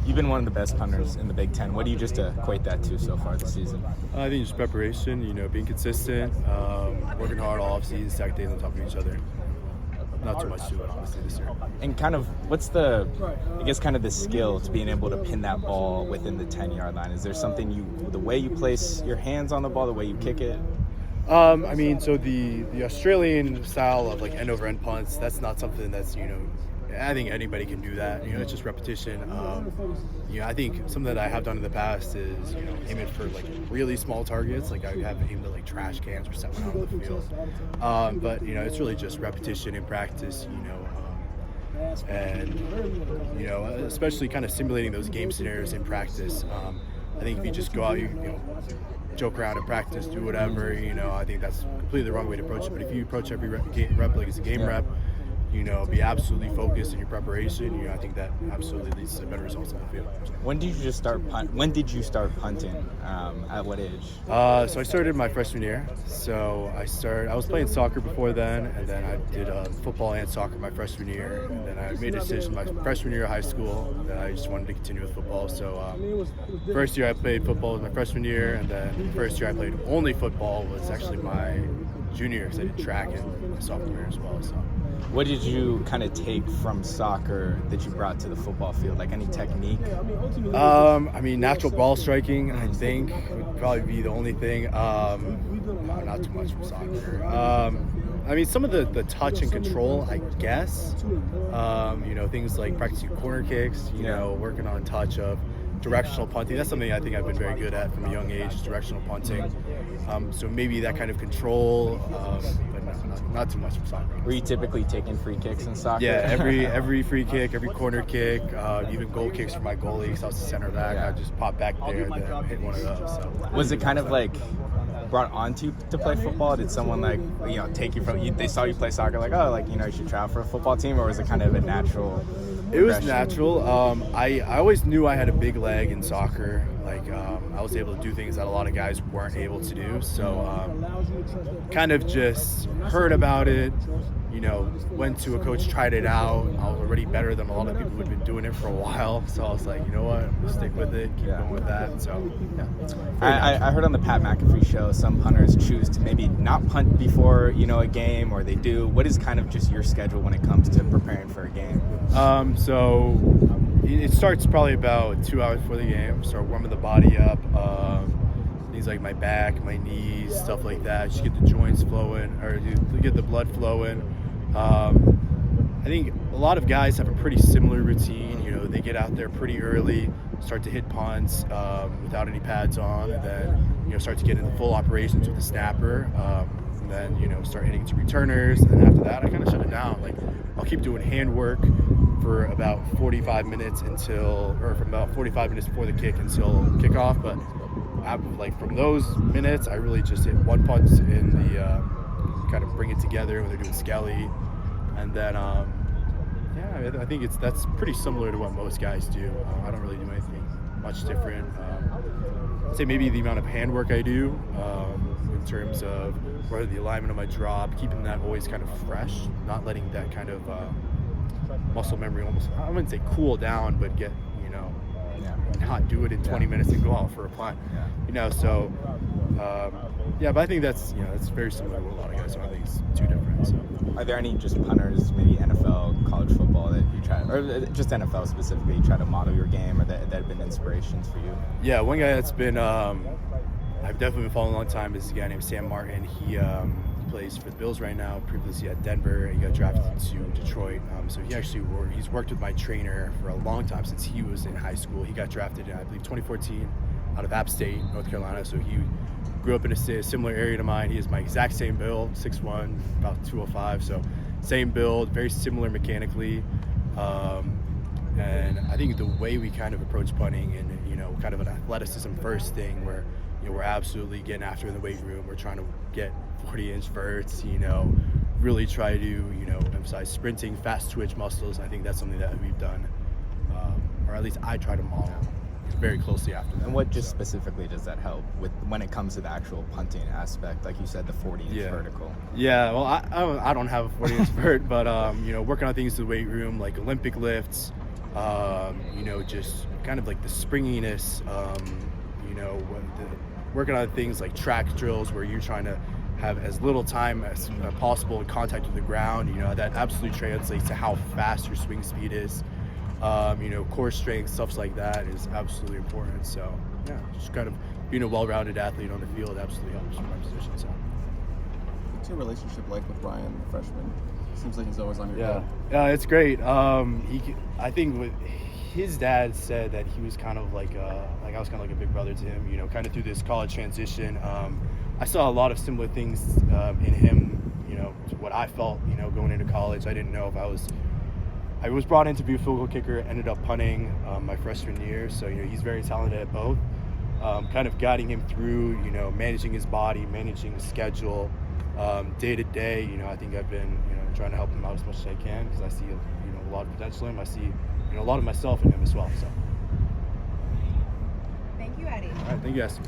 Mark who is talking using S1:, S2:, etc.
S1: You've been one of the best punters in the Big Ten. What do you just equate that to so far this season?
S2: I think just preparation, being consistent, working hard all offseason, stack days on top of each other. Not too much to it, honestly, this year.
S1: And kind of, what's the skill to being able to pin that ball within the 10-yard line? Is there something the way you place your hands on the ball, the way you kick it?
S2: So the Australian style of like end over end punts, that's not something that's, I think anybody can do that. It's just repetition. I think something that I have done in the past is, aim it for like really small targets. Like I have aimed at like trash cans or something out on the field. But it's really just repetition in practice, and, especially kind of simulating those game scenarios in practice. I think if you just go out, joke around in practice, do whatever, I think that's completely the wrong way to approach it. But if you approach every rep like it's a game rep, be absolutely focused in your preparation, I think that absolutely leads to better results on the field.
S1: When did you start punting? At what age?
S2: So I started my freshman year. So I was playing soccer before then, and then I did football and soccer my freshman year. And then I made a decision my freshman year of high school that I just wanted to continue with football. So first year I played football was my freshman year, and then first year I played only football was actually my junior year because I did track in my sophomore year as well. So.
S1: What did you kind of take from soccer that you brought to the football field? Like any technique?
S2: Natural ball striking, I think, would probably be the only thing. Not too much from soccer. Some of the touch and control, I guess. Things like practicing corner kicks, working on touch of directional punting. That's something I think I've been very good at from a young age, directional punting. So maybe that kind of control, but not too much from soccer.
S1: Were you typically taking free kicks in soccer?
S2: Yeah, every free kick, every corner kick, even goal kicks for my goalie, because I was the center back. I just pop back there and then hit one of those. So.
S1: Was it kind of like brought on to play football? Did someone take you from they saw you play soccer you should try out for a football team, or was it kind of a natural?
S2: It was natural. I always knew I had a big leg in soccer. I was able to do things that a lot of guys weren't able to do. So kind of just heard about it, went to a coach, tried it out. I was already better than a lot of people who had been doing it for a while. So I was like, you know what, I'm gonna stick with it, keep going with that. So
S1: I heard on the Pat McAfee show some punters choose to maybe not punt before, a game, or they do. What is kind of just your schedule when it comes to preparing for a game?
S2: So it starts probably about 2 hours before the game. Start warming the body up. Things like my back, my knees, stuff like that. Just get the joints flowing, or get the blood flowing. I think a lot of guys have a pretty similar routine. They get out there pretty early, start to hit punts without any pads on, and then start to get into full operations with the snapper. And then start hitting some returners, and then after that I kind of shut it down. I'll keep doing hand work for about 45 minutes from about 45 minutes before the kick until kickoff. But from those minutes, I really just hit one punch in the kind of bring it together when they're doing skelly, and then I think that's pretty similar to what most guys do. I don't really do anything much different. I'd say maybe the amount of hand work I do in terms of whether the alignment of my drop, keeping that always kind of fresh, not letting that kind of muscle memory almost, I wouldn't say cool down, but get, not do it in 20 minutes and go out for a punt. But I think that's very similar to what a lot of guys do. I think it's too different. So.
S1: Are there any just punters, maybe NFL, college football, that you try, or just NFL specifically, you try to model your game, or that have been inspirations for you?
S2: Yeah, one guy that's been, I've definitely been following a long time is a guy named Sam Martin. He plays for the Bills right now. Previously at Denver, he got drafted to Detroit. So he's worked with my trainer for a long time since he was in high school. He got drafted in, I believe, 2014 out of App State, North Carolina. So he grew up in a similar area to mine. He is my exact same build, 6'1", about 205. So same build, very similar mechanically. And I think the way we kind of approach punting and, kind of an athleticism first thing where, we're absolutely getting after in the weight room. We're trying to get 40-inch verts, really try to, emphasize sprinting, fast twitch muscles. I think that's something that we've done, or at least I try to model very closely after that.
S1: And what just specifically does that help with when it comes to the actual punting aspect? Like you said, the 40-inch vertical.
S2: Yeah, well, I don't have a 40-inch vert, but, working on things in the weight room, like Olympic lifts, just kind of like the springiness, working on things like track drills where you're trying to have as little time as possible in contact with the ground. That absolutely translates to how fast your swing speed is. Core strength, stuff like that is absolutely important. So yeah, just kind of being a well-rounded athlete on the field absolutely helps for my position. So.
S3: What's your relationship like with Ryan, the freshman? Seems like he's always on your tail.
S2: Yeah, it's great. I think his dad said that he was kind of like I was kind of like a big brother to him. Kind of through this college transition. I saw a lot of similar things in him. To what I felt. Going into college, I didn't know if I was brought in to be a field goal kicker. Ended up punting my freshman year. So he's very talented at both. Kind of guiding him through. Managing his body, managing his schedule. Day to day, I think I've been, trying to help him out as much as I can because I see, a lot of potential in him. I see, a lot of myself in him as well. So.
S4: Thank you, Eddie.
S2: All right, thank you guys.